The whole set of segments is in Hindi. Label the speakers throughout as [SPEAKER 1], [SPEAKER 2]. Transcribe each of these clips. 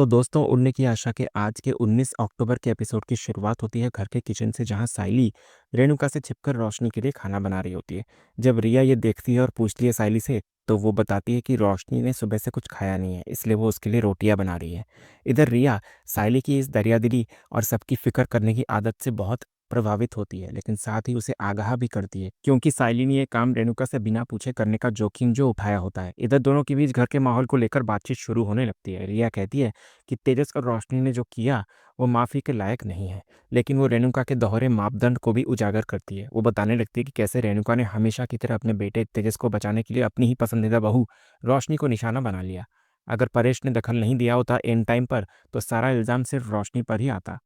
[SPEAKER 1] तो दोस्तों, उड़ने की आशा के आज के 19 अक्टूबर के एपिसोड की शुरुआत होती है घर के किचन से, जहां साइली रेणुका से छिपकर रोशनी के लिए खाना बना रही होती है। जब रिया ये देखती है और पूछती है साइली से, तो वो बताती है कि रोशनी ने सुबह से कुछ खाया नहीं है, इसलिए वो उसके लिए रोटियां बना रही है। इधर रिया साइली की इस दरियादिली और सबकी फिक्र करने की आदत से बहुत प्रभावित होती है, लेकिन साथ ही उसे आगाह भी करती है, क्योंकि साइली ने ये काम रेणुका से बिना पूछे करने का जोखिम जो उठाया होता है। इधर दोनों के बीच घर के माहौल को लेकर बातचीत शुरू होने लगती है। रिया कहती है कि तेजस और रोशनी ने जो किया वो माफ़ी के लायक नहीं है, लेकिन वो रेणुका के दोहरे मापदंड को भी उजागर करती है। वो बताने लगती है कि कैसे रेणुका ने हमेशा की तरह अपने बेटे तेजस को बचाने के लिए अपनी ही पसंदीदा बहू रोशनी को निशाना बना लिया। अगर परेश ने दखल नहीं दिया होता एंड टाइम पर, तो सारा इल्ज़ाम सिर्फ रोशनी पर ही आता।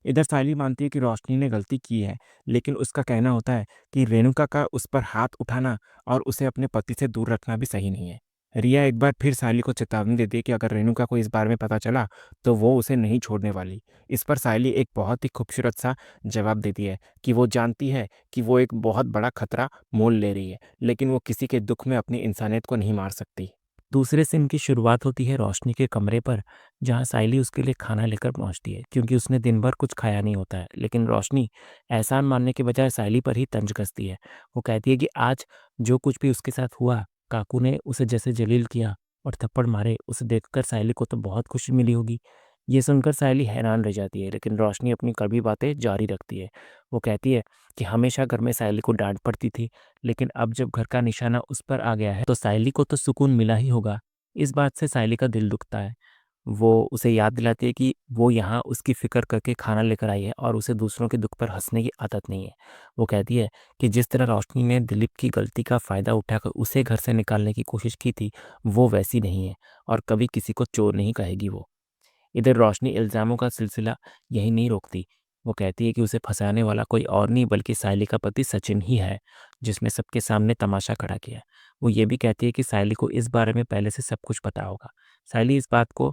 [SPEAKER 1] इधर सायली मानती है कि रोशनी ने गलती की है, लेकिन उसका कहना होता है कि रेणुका का उस पर हाथ उठाना और उसे अपने पति से दूर रखना भी सही नहीं है। रिया एक बार फिर सायली को चेतावनी देती है कि अगर रेणुका को इस बारे में पता चला, तो वो उसे नहीं छोड़ने वाली। इस पर सायली एक बहुत ही खूबसूरत सा जवाब देती है कि वो जानती है कि वो एक बहुत बड़ा खतरा मोल ले रही है, लेकिन वो किसी के दुख में अपनी इंसानियत को नहीं मार सकती। दूसरे सीन की शुरुआत होती है रोशनी के कमरे पर, जहाँ साइली उसके लिए खाना लेकर पहुंचती है, क्योंकि उसने दिन भर कुछ खाया नहीं होता है। लेकिन रोशनी एहसान मानने के बजाय साइली पर ही तंज कसती है। वो कहती है कि आज जो कुछ भी उसके साथ हुआ, काकू ने उसे जैसे जलील किया और थप्पड़ मारे, उसे देखकर साइली को तो बहुत खुशी मिली होगी। ये सुनकर साइली हैरान रह जाती है, लेकिन रोशनी अपनी कड़वी बातें जारी रखती है। वो कहती है कि हमेशा घर में साइली को डांट पड़ती थी, लेकिन अब जब घर का निशाना उस पर आ गया है, तो साइली को तो सुकून मिला ही होगा। इस बात से साइली का दिल दुखता है। वो उसे याद दिलाती है कि वो यहाँ उसकी फ़िक्र करके खाना लेकर आई है और उसे दूसरों के दुख पर हँसने की आदत नहीं है। वो कहती है कि जिस तरह रोशनी ने दिलीप की गलती का फ़ायदा उठाकर उसे घर से निकालने की कोशिश की थी, वो वैसी नहीं है और कभी किसी को चोर नहीं कहेगी वो। इधर रोशनी इल्ज़ामों का सिलसिला यहीं नहीं रोकती। वो कहती है कि उसे फंसाने वाला कोई और नहीं बल्कि सायली का पति सचिन ही है, जिसने सबके सामने तमाशा खड़ा किया। वो ये भी कहती है कि सायली को इस बारे में पहले से सब कुछ पता होगा। सायली इस बात को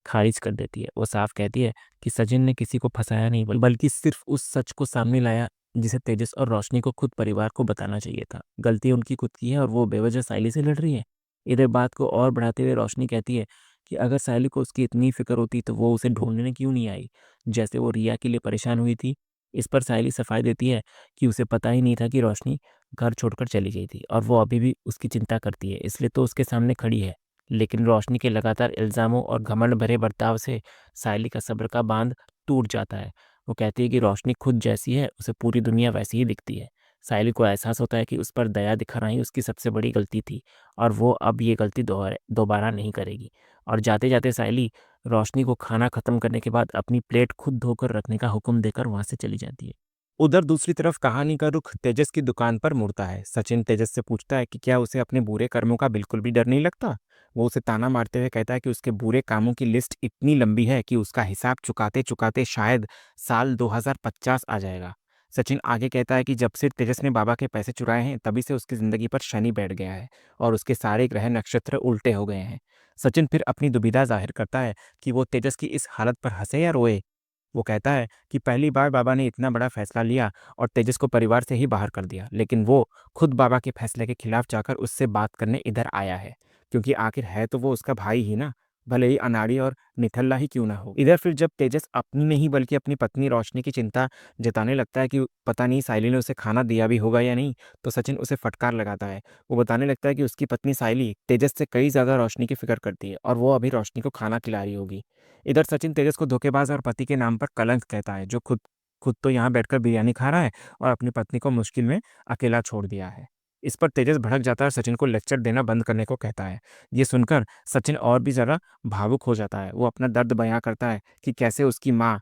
[SPEAKER 1] खारिज कर देती है। वो साफ कहती है कि सचिन ने किसी को फंसाया नहीं, बल्कि सिर्फ उस सच को सामने लाया जिसे तेजस और रोशनी को खुद परिवार को बताना चाहिए था। गलती उनकी खुद की है और वो बेवजह सायली से लड़ रही है। इधर बात को और बढ़ाते हुए रोशनी कहती है कि अगर सायली को उसकी इतनी फिक्र होती तो वो उसे ढूंढने क्यों नहीं आई, जैसे वो रिया के लिए परेशान हुई थी। इस पर सायली सफाई देती है कि उसे पता ही नहीं था कि रोशनी घर छोड़कर चली गई थी और वो अभी भी उसकी चिंता करती है, इसलिए तो उसके सामने खड़ी है। लेकिन रोशनी के लगातार इल्ज़ामों और घमंड भरे बर्ताव से सायली का सब्र का बांध टूट जाता है। वो कहती है कि रोशनी खुद जैसी है, उसे पूरी दुनिया वैसी ही दिखती है। सायली को एहसास होता है कि उस पर दया दिखाना ही उसकी सबसे बड़ी गलती थी और वो अब ये गलती दोबारा नहीं करेगी। और जाते जाते सायली रोशनी को खाना खत्म करने के बाद अपनी प्लेट खुद धोकर रखने का हुक्म देकर वहां से चली जाती है। उधर दूसरी तरफ कहानी का रुख तेजस की दुकान पर मुड़ता है। सचिन तेजस से पूछता है कि क्या उसे अपने बुरे कर्मों का बिल्कुल भी डर नहीं लगता। वो उसे ताना मारते हुए कहता है कि उसके बुरे कामों की लिस्ट इतनी लंबी है कि उसका हिसाब चुकाते चुकाते शायद साल 2050 आ जाएगा। सचिन आगे कहता है कि जब से तेजस ने बाबा के पैसे चुराए हैं, तभी से उसकी जिंदगी पर शनि बैठ गया है और उसके सारे ग्रह नक्षत्र उल्टे हो गए हैं। सचिन फिर अपनी दुविधा जाहिर करता है कि वो तेजस की इस हालत पर हंसे या रोए। वो कहता है कि पहली बार बाबा ने इतना बड़ा फैसला लिया और तेजस को परिवार से ही बाहर कर दिया, लेकिन वो खुद बाबा के फैसले के खिलाफ जाकर उससे बात करने इधर आया है, क्योंकि आखिर है तो वो उसका भाई ही ना, भले ही अनाड़ी और निठल्ला ही क्यों ना हो। इधर फिर जब तेजस अपनी नहीं बल्कि अपनी पत्नी रोशनी की चिंता जताने लगता है कि पता नहीं साइली ने उसे खाना दिया भी होगा या नहीं, तो सचिन उसे फटकार लगाता है। वो बताने लगता है कि उसकी पत्नी साइली तेजस से कई ज्यादा रोशनी की फिक्र करती है और वो अभी रोशनी को खाना खिला रही होगी। इधर सचिन तेजस को धोखेबाज और पति के नाम पर कलंक कहता है, जो खुद खुद तो यहाँ बैठकर बिरयानी खा रहा है और अपनी पत्नी को मुश्किल में अकेला छोड़ दिया है। इस पर तेजस भड़क जाता है और सचिन को लेक्चर देना बंद करने को कहता है। ये सुनकर सचिन और भी ज़रा भावुक हो जाता है। वो अपना दर्द बयां करता है कि कैसे उसकी माँ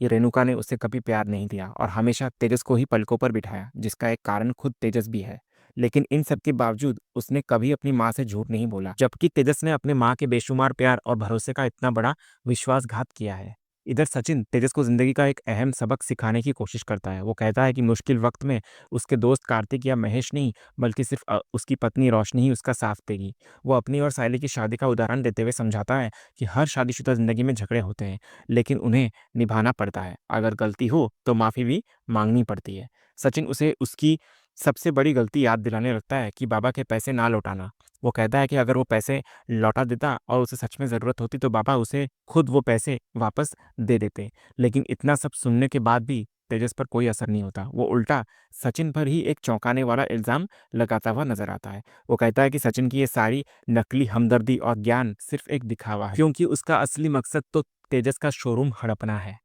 [SPEAKER 1] ये रेणुका ने उसे कभी प्यार नहीं दिया और हमेशा तेजस को ही पलकों पर बिठाया, जिसका एक कारण खुद तेजस भी है। लेकिन इन सब के बावजूद उसने कभी अपनी माँ से झूठ नहीं बोला, जबकि तेजस ने अपने माँ के बेशुमार प्यार और भरोसे का इतना बड़ा विश्वासघात किया है। इधर सचिन तेजस को जिंदगी का एक अहम सबक सिखाने की कोशिश करता है। वो कहता है कि मुश्किल वक्त में उसके दोस्त कार्तिक या महेश नहीं, बल्कि सिर्फ उसकी पत्नी रोशनी ही उसका साथ देगी। वो अपनी और सायली की शादी का उदाहरण देते हुए समझाता है कि हर शादीशुदा जिंदगी में झगड़े होते हैं, लेकिन उन्हें निभाना पड़ता है। अगर गलती हो तो माफ़ी भी मांगनी पड़ती है। सचिन उसे उसकी सबसे बड़ी गलती याद दिलाने लगता है कि बाबा के पैसे ना लौटाना वो कहता है कि अगर वो पैसे लौटा देता और उसे सच में ज़रूरत होती तो बाबा उसे खुद वो पैसे वापस दे देते। लेकिन इतना सब सुनने के बाद भी तेजस पर कोई असर नहीं होता। वो उल्टा सचिन पर ही एक चौंकाने वाला इल्ज़ाम लगाता हुआ नज़र आता है। वो कहता है कि सचिन की ये सारी नकली हमदर्दी और ज्ञान सिर्फ़ एक दिखावा है, क्योंकि उसका असली मकसद तो तेजस का शोरूम हड़पना है।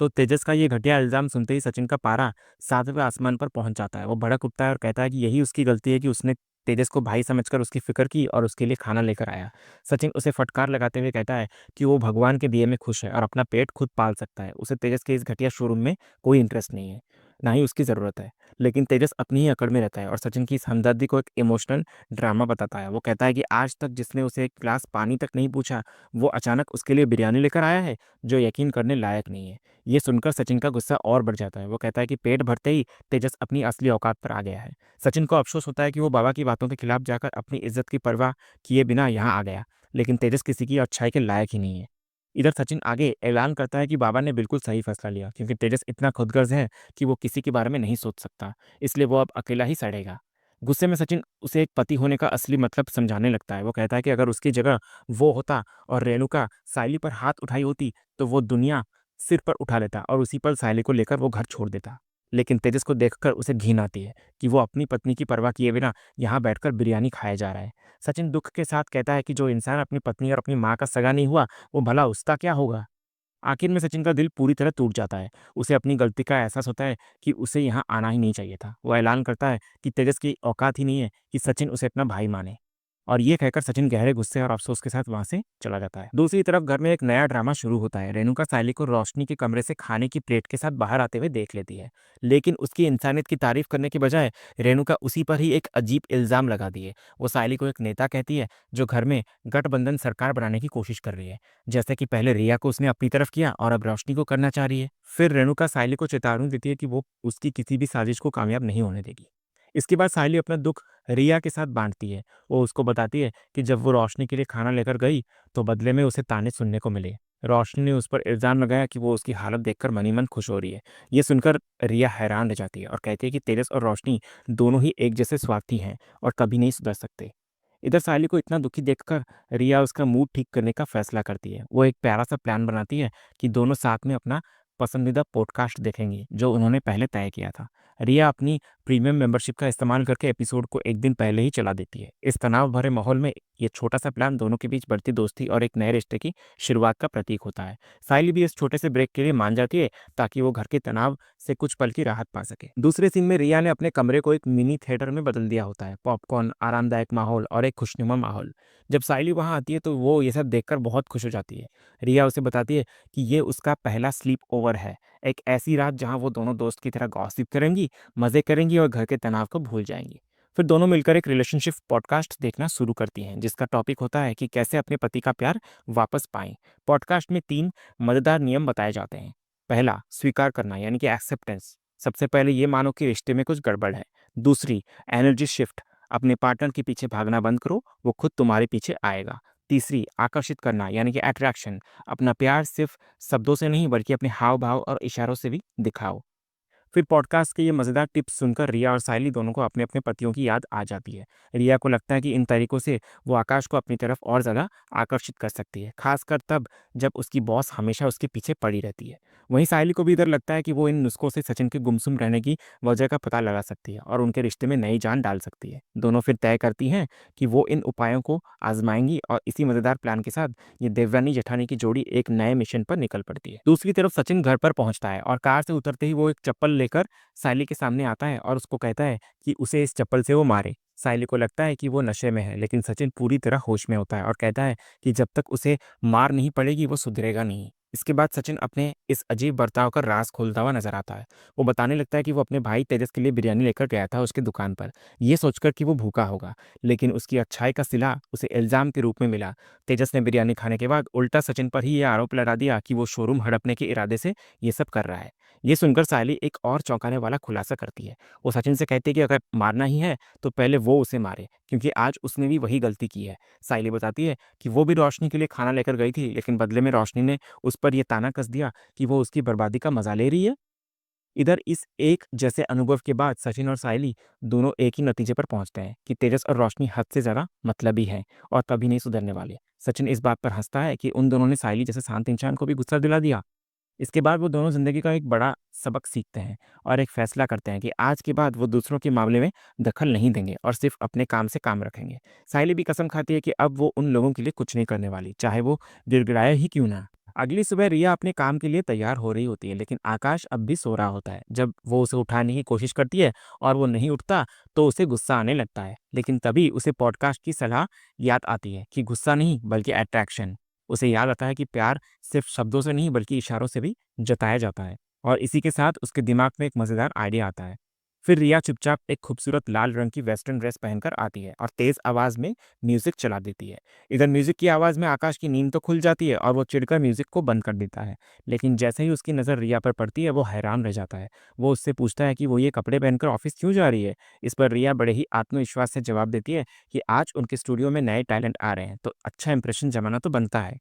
[SPEAKER 1] तो तेजस का ये घटिया इल्ज़ाम सुनते ही सचिन का पारा 7वें आसमान पर पहुँच जाता है। वो भड़क उठता है और कहता है कि यही उसकी गलती है कि उसने तेजस को भाई समझकर उसकी फ़िक्र की और उसके लिए खाना लेकर आया। सचिन उसे फटकार लगाते हुए कहता है कि वो भगवान के दिए में खुश है और अपना पेट खुद पाल सकता है। उसे तेजस के इस घटिया शोरूम में कोई इंटरेस्ट नहीं है, ना ही उसकी ज़रूरत है। लेकिन तेजस अपनी ही अकड़ में रहता है और सचिन की इस हमदर्दी को एक इमोशनल ड्रामा बताता है। वो कहता है कि आज तक जिसने उसे एक ग्लास पानी तक नहीं पूछा, वो अचानक उसके लिए बिरयानी लेकर आया है, जो यकीन करने लायक नहीं है। ये सुनकर सचिन का गुस्सा और बढ़ जाता है। वो कहता है कि पेट भरते ही तेजस अपनी असली औकात पर आ गया है। सचिन को अफ़सोस होता है कि वो बाबा की बातों के खिलाफ जाकर अपनी इज़्ज़त की परवाह किए बिना यहाँ आ गया। लेकिन तेजस किसी की अच्छाई के लायक ही नहीं है। इधर सचिन आगे ऐलान करता है कि बाबा ने बिल्कुल सही फैसला लिया, क्योंकि तेजस इतना खुदगर्ज़ है कि वो किसी के बारे में नहीं सोच सकता। इसलिए वो अब अकेला ही सड़ेगा। गुस्से में सचिन उसे एक पति होने का असली मतलब समझाने लगता है। वो कहता है कि अगर उसकी जगह वो होता और रेणुका सायली पर हाथ उठाई होती, तो वो दुनिया सिर पर उठा लेता और उसी पल सायली को लेकर वो घर छोड़ देता। लेकिन तेजस को देखकर उसे घिन आती है कि वो अपनी पत्नी की परवाह किए बिना यहाँ बैठकर बिरयानी खाया जा रहा है। सचिन दुःख के साथ कहता है कि जो इंसान अपनी पत्नी और अपनी माँ का सगा नहीं हुआ, वो भला उसका क्या होगा? आखिर में सचिन का दिल पूरी तरह टूट जाता है। उसे अपनी गलती का एहसास होता है कि उसे यहाँ आना ही नहीं चाहिए था। वो ऐलान करता है कि तेजस की औकात ही नहीं है कि सचिन उसे अपना भाई माने। और ये कहकर सचिन गहरे गुस्से और अफ़सोस के साथ वहाँ से चला जाता है। दूसरी तरफ घर में एक नया ड्रामा शुरू होता है। रेणुका सायली को रोशनी के कमरे से खाने की प्लेट के साथ बाहर आते हुए देख लेती है। लेकिन उसकी इंसानियत की तारीफ़ करने के बजाय रेणुका उसी पर ही एक अजीब इल्ज़ाम लगा दिए। वो सायली को एक नेता कहती है, जो घर में गठबंधन सरकार बनाने की कोशिश कर रही है। जैसे कि पहले रिया को उसने अपनी तरफ किया और अब रोशनी को करना चाह रही है। फिर रेणुका सायली को चेतावनी देती है कि वो उसकी किसी भी साजिश को कामयाब नहीं होने देगी। इसके बाद सायली अपना दुख रिया के साथ बांटती है। वो उसको बताती है कि जब वो रोशनी के लिए खाना लेकर गई, तो बदले में उसे ताने सुनने को मिले। रोशनी ने उस पर इल्ज़ाम लगाया कि वो उसकी हालत देखकर मन ही मन खुश हो रही है। ये सुनकर रिया हैरान रह जाती है और कहती है कि तेजस और रोशनी दोनों ही एक जैसे स्वार्थी हैं और कभी नहीं सुधर सकते। इधर सायली को इतना दुखी देखकर रिया उसका मूड ठीक करने का फैसला करती है। वो एक प्यारा सा प्लान बनाती है कि दोनों साथ में अपना पसंदीदा पॉडकास्ट देखेंगे, जो उन्होंने पहले तय किया था। रिया अपनी प्रीमियम मेंबरशिप का इस्तेमाल करके एपिसोड को एक दिन पहले ही चला देती है। इस तनाव भरे माहौल में ये छोटा सा प्लान दोनों के बीच बढ़ती दोस्ती और एक नए रिश्ते की शुरुआत का प्रतीक होता है। सायली भी इस छोटे से ब्रेक के लिए मान जाती है, ताकि वो घर के तनाव से कुछ पल की राहत पा सके। दूसरे सीन में रिया ने अपने कमरे को एक मिनी थिएटर में बदल दिया होता है। पॉपकॉर्न, आरामदायक माहौल और एक खुशनुमा माहौल। जब सायली वहाँ आती है तो वो ये सब देखकर बहुत खुश हो जाती है। रिया उसे बताती है कि ये उसका पहला स्लीप ओवर है, एक ऐसी रात जहाँ वो दोनों दोस्त की तरह गॉसिप करेंगी, मज़े करेंगी और घर के तनाव को भूल जाएंगी। फिर दोनों मिलकर एक रिलेशनशिप पॉडकास्ट देखना शुरू करती हैं, जिसका टॉपिक होता है कि कैसे अपने पति का प्यार वापस पाएं। पॉडकास्ट में 3 मज़ेदार नियम बताए जाते हैं। पहला, स्वीकार करना यानी कि एक्सेप्टेंस। सबसे पहले ये मानो कि रिश्ते में कुछ गड़बड़ है। दूसरी, एनर्जी शिफ्ट। अपने पार्टनर के पीछे भागना बंद करो, वो खुद तुम्हारे पीछे आएगा। तीसरी, आकर्षित करना यानी कि अट्रैक्शन। अपना प्यार सिर्फ शब्दों से नहीं बल्कि अपने हाव भाव और इशारों से भी दिखाओ। फिर पॉडकास्ट के ये मज़ेदार टिप्स सुनकर रिया और सायली दोनों को अपने अपने पतियों की याद आ जाती है। रिया को लगता है कि इन तरीकों से वो आकाश को अपनी तरफ और ज़्यादा आकर्षित कर सकती है, खासकर तब जब उसकी बॉस हमेशा उसके पीछे पड़ी रहती है। वहीं सायली को भी इधर लगता है कि वो इन नुस्खों से सचिन के गुमसुम रहने की वजह का पता लगा सकती है और उनके रिश्ते में नई जान डाल सकती है। दोनों फिर तय करती हैं कि वो इन उपायों को आजमाएंगी और इसी मज़ेदार प्लान के साथ ये देवयानी जेठानी की जोड़ी एक नए मिशन पर निकल पड़ती है। दूसरी तरफ सचिन घर पर पहुंचता है और कार से उतरते ही वो एक चप्पल लेकर सायली के सामने आता है और उसको कहता है कि उसे इस चप्पल से वो मारे। सायली को लगता है कि वो नशे में है, लेकिन सचिन पूरी तरह होश में होता है और कहता है कि जब तक उसे मार नहीं पड़ेगी वो सुधरेगा नहीं। इसके बाद सचिन अपने इस अजीब बर्ताव का राज खोलता हुआ नजर आता है। वो बताने लगता है कि वो अपने भाई तेजस के लिए बिरयानी लेकर गया था उसकी दुकान पर, ये सोचकर कि वो भूखा होगा, लेकिन उसकी अच्छाई का सिला उसे इल्जाम के रूप में मिला। तेजस ने बिरयानी खाने के बाद उल्टा सचिन पर ही ये आरोप लगा दिया कि वो शोरूम हड़पने के इरादे से ये सब कर रहा है। ये सुनकर सायली एक और चौंकाने वाला खुलासा करती है। वो सचिन से कहती है कि अगर मारना ही है तो पहले वो उसे मारे, क्योंकि आज उसने भी वही गलती की है। सायली बताती है कि वो भी रोशनी के लिए खाना लेकर गई थी, लेकिन बदले में रोशनी ने उस पर ये ताना कस दिया कि वो उसकी बर्बादी का मजा ले रही है। इधर इस एक जैसे अनुभव के बाद सचिन और सायली दोनों एक ही नतीजे पर पहुंचते हैं कि तेजस और रोशनी हद से ज़्यादा मतलबी है और कभी नहीं सुधरने वाले। सचिन इस बात पर हंसता है कि उन दोनों ने सायली जैसे शांत इंसान को भी गुस्सा दिला दिया। इसके बाद वो दोनों ज़िंदगी का एक बड़ा सबक सीखते हैं और एक फैसला करते हैं कि आज के बाद वो दूसरों के मामले में दखल नहीं देंगे और सिर्फ अपने काम से काम रखेंगे। सायली भी कसम खाती है कि अब वो उन लोगों के लिए कुछ नहीं करने वाली, चाहे वो गिड़गिड़ाए ही क्यों ना। अगली सुबह रिया अपने काम के लिए तैयार हो रही होती है, लेकिन आकाश अब भी सो रहा होता है। जब वो उसे उठाने की कोशिश करती है और वो नहीं उठता, तो उसे गुस्सा आने लगता है। लेकिन तभी उसे पॉडकास्ट की सलाह याद आती है कि गुस्सा नहीं बल्कि अट्रैक्शन। उसे याद आता है कि प्यार सिर्फ शब्दों से नहीं बल्कि इशारों से भी जताया जाता है। और इसी के साथ उसके दिमाग में एक मज़ेदार आइडिया आता है। फिर रिया चुपचाप एक खूबसूरत लाल रंग की वेस्टर्न ड्रेस पहनकर आती है और तेज आवाज में म्यूजिक चला देती है। इधर म्यूजिक की आवाज में आकाश की नींद तो खुल जाती है और वो चिढ़कर म्यूजिक को बंद कर देता है। लेकिन जैसे ही उसकी नज़र रिया पर पड़ती है वो हैरान रह जाता है। वो उससे पूछता है कि वो ये कपड़े पहनकर ऑफिस क्यों जा रही है। इस पर रिया बड़े ही आत्मविश्वास से जवाब देती है कि आज उनके स्टूडियो में नए टैलेंट आ रहे हैं, तो अच्छा इंप्रेशन जमाना तो बनता है।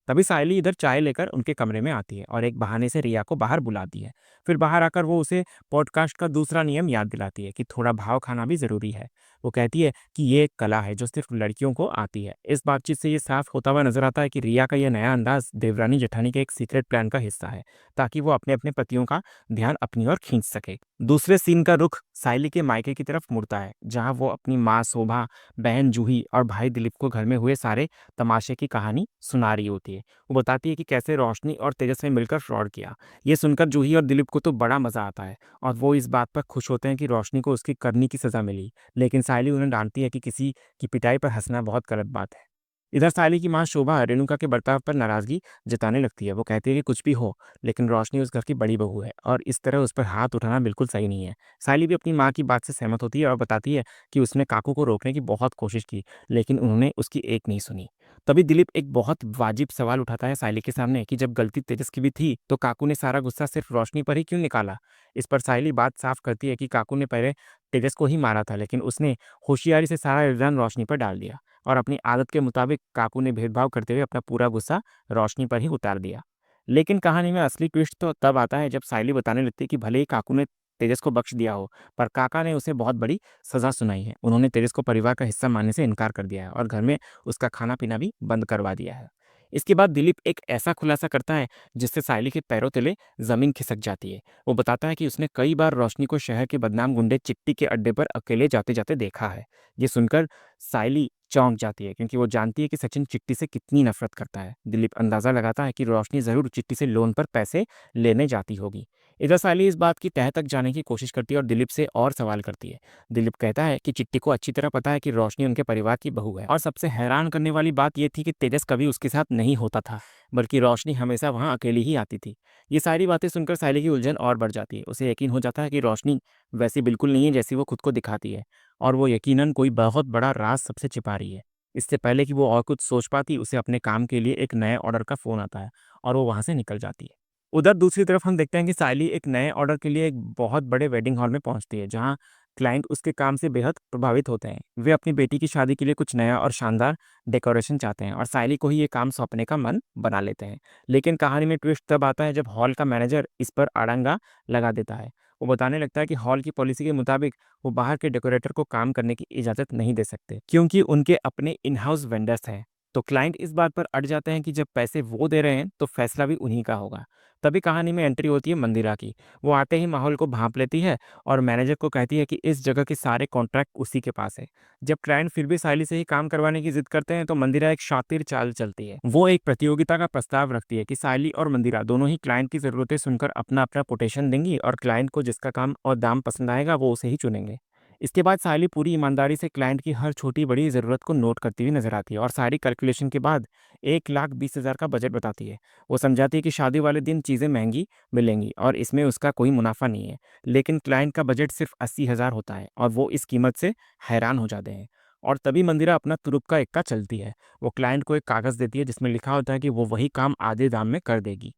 [SPEAKER 1] तभी सायली इधर चाय लेकर उनके कमरे में आती है और एक बहाने से रिया को बाहर बुलाती है। फिर बाहर आकर वो उसे पॉडकास्ट का दूसरा नियम याद दिलाती है कि थोड़ा भाव खाना भी ज़रूरी है। वो कहती है कि ये एक कला है जो सिर्फ लड़कियों को आती है। इस बातचीत से ये साफ होता हुआ नजर आता है कि रिया का यह नया अंदाज देवरानी जेठानी के एक सीक्रेट प्लान का हिस्सा है, ताकि वो अपने अपने पतियों का ध्यान अपनी ओर खींच सके। दूसरे सीन का रुख सायली के मायके की तरफ मुड़ता है, जहाँ वो अपनी माँ शोभा, बहन जूही और भाई दिलीप को घर में हुए सारे तमाशे की कहानी सुना रही होती है। वो बताती है कि कैसे रोशनी और तेजस ने मिलकर फ्रॉड किया। ये सुनकर जूही और दिलीप को तो बड़ा मजा आता है और वो इस बात पर खुश होते हैं कि रोशनी को उसकी करनी की सजा मिली। लेकिन सायली उन्हें डांटती है कि किसी की पिटाई पर हंसना बहुत गलत बात है। इधर सायली की मां शोभा रेणुका के बर्ताव पर नाराजगी जताने लगती है। वो कहती है कि कुछ भी हो, लेकिन रोशनी उस घर की बड़ी बहू है और इस तरह उस पर हाथ उठाना बिल्कुल सही नहीं है। सायली भी अपनी मां की बात से सहमत होती है और बताती है कि उसने काकू को रोकने की बहुत कोशिश की, लेकिन उन्होंने उसकी एक नहीं सुनी। तभी दिलीप एक बहुत वाजिब सवाल उठाता है सायली के सामने कि जब गलती तेजस की भी थी, तो काकू ने सारा गुस्सा सिर्फ रोशनी पर ही क्यों निकाला। इस पर सायली बात साफ करती है कि काकू ने पहले तेजस को ही मारा था, लेकिन उसने होशियारी से सारा इल्जाम रोशनी पर डाल दिया और अपनी आदत के मुताबिक काकू ने भेदभाव करते हुए अपना पूरा गुस्सा रोशनी पर ही उतार दिया। लेकिन कहानी में असली ट्विस्ट तो तब आता है जब सायली बताने लगती है कि भले ही काकू ने तेजस को बख्श दिया हो, पर काका ने उसे बहुत बड़ी सजा सुनाई है। उन्होंने तेजस को परिवार का हिस्सा मानने से इनकार कर दिया है और घर में उसका खाना पीना भी बंद करवा दिया है। इसके बाद दिलीप एक ऐसा खुलासा करता है जिससे सायली के पैरों तले जमीन खिसक जाती है। वो बताता है कि उसने कई बार रोशनी को शहर के बदनाम गुंडे चिट्टी के अड्डे पर अकेले जाते जाते देखा है। ये सुनकर सायली चौंक जाती है क्योंकि वो जानती है कि सचिन चिट्टी से कितनी नफरत करता है। दिलीप अंदाजा लगाता है कि रोशनी जरूर चिट्टी से लोन पर पैसे लेने जाती होगी। इधर सायली इस बात की तह तक जाने की कोशिश करती है और दिलीप से और सवाल करती है। दिलीप कहता है कि चिट्टी को अच्छी तरह पता है कि रोशनी उनके परिवार की बहू है और सबसे हैरान करने वाली बात यह थी कि तेजस कभी उसके साथ नहीं होता था, बल्कि रोशनी हमेशा वहां अकेली ही आती थी। ये सारी बातें सुनकर सायली की उलझन और बढ़ जाती है। उसे यकीन हो जाता है कि रोशनी वैसी बिल्कुल नहीं है जैसी वो खुद को दिखाती है और वो यकीनन कोई बहुत बड़ा राज सबसे छिपा रही है। इससे पहले कि वो और कुछ सोच पाती, उसे अपने काम के लिए एक नए ऑर्डर का फोन आता है और वो वहां से निकल जाती है। उधर दूसरी तरफ हम देखते हैं कि सायली एक नए ऑर्डर के लिए एक बहुत बड़े वेडिंग हॉल में पहुंचती है, जहां क्लाइंट उसके काम से बेहद प्रभावित होते हैं। वे अपनी बेटी की शादी के लिए कुछ नया और शानदार डेकोरेशन चाहते हैं और सायली को ही ये काम सौंपने का मन बना लेते हैं। लेकिन कहानी में ट्विस्ट तब आता है जब हॉल का मैनेजर इस पर अड़ंगा लगा देता है। वो बताने लगता है कि हॉल की पॉलिसी के मुताबिक वो बाहर के डेकोरेटर को काम करने की इजाज़त नहीं दे सकते, क्योंकि उनके अपने इन हाउस वेंडर्स हैं। तो क्लाइंट इस बात पर अड़ जाते हैं कि जब पैसे वो दे रहे हैं तो फैसला भी उन्हीं का होगा। तभी कहानी में एंट्री होती है मंदिरा की। वो आते ही माहौल को भांप लेती है और मैनेजर को कहती है कि इस जगह के सारे कॉन्ट्रैक्ट उसी के पास है। जब क्लाइंट फिर भी सायली से ही काम करवाने की जिद करते हैं तो मंदिरा एक शातिर चाल चलती है। वो एक प्रतियोगिता का प्रस्ताव रखती है कि सायली और मंदिरा दोनों ही क्लाइंट की जरूरतें सुनकर अपना अपना कोटेशन देंगी और क्लाइंट को जिसका काम और दाम पसंद आएगा वो उसे ही चुनेंगे। इसके बाद सायली पूरी ईमानदारी से क्लाइंट की हर छोटी बड़ी ज़रूरत को नोट करती हुई नजर आती है और सारी कैलकुलेशन के बाद 1,20,000 का बजट बताती है। वो समझाती है कि शादी वाले दिन चीज़ें महंगी मिलेंगी और इसमें उसका कोई मुनाफा नहीं है। लेकिन क्लाइंट का बजट सिर्फ 80,000 होता है और वो इस कीमत से हैरान हो जाते हैं। और तभी मंदिरा अपना तुरुप का इक्का चलती है। वो क्लाइंट को एक कागज़ देती है जिसमें लिखा होता है कि वो वही काम आधे दाम में कर देगी।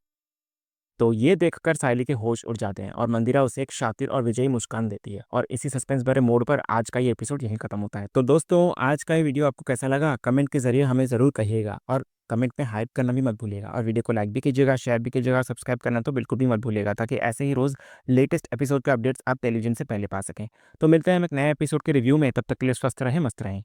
[SPEAKER 1] तो ये देखकर सायली के होश उड़ जाते हैं और मंदिरा उसे एक शातिर और विजयी मुस्कान देती है और इसी सस्पेंस भरे मोड़ पर आज का ये एपिसोड यहीं खत्म होता है। तो दोस्तों, आज का ये वीडियो आपको कैसा लगा कमेंट के जरिए हमें ज़रूर कहिएगा और कमेंट में हाइप करना भी मत भूलिएगा और वीडियो को लाइक भी कीजिएगा, शेयर भी कीजिएगा, सब्सक्राइब करना तो बिल्कुल भी मत भूलिएगा ताकि ऐसे ही रोज़ लेटेस्ट एपिसोड के अपडेट्स आप टेलीविज़न से पहले पा सकें। तो मिलते हैं हम एक नए एपिसोड के रिव्यू में, तब तक के लिए स्वस्थ रहें, मस्त रहें।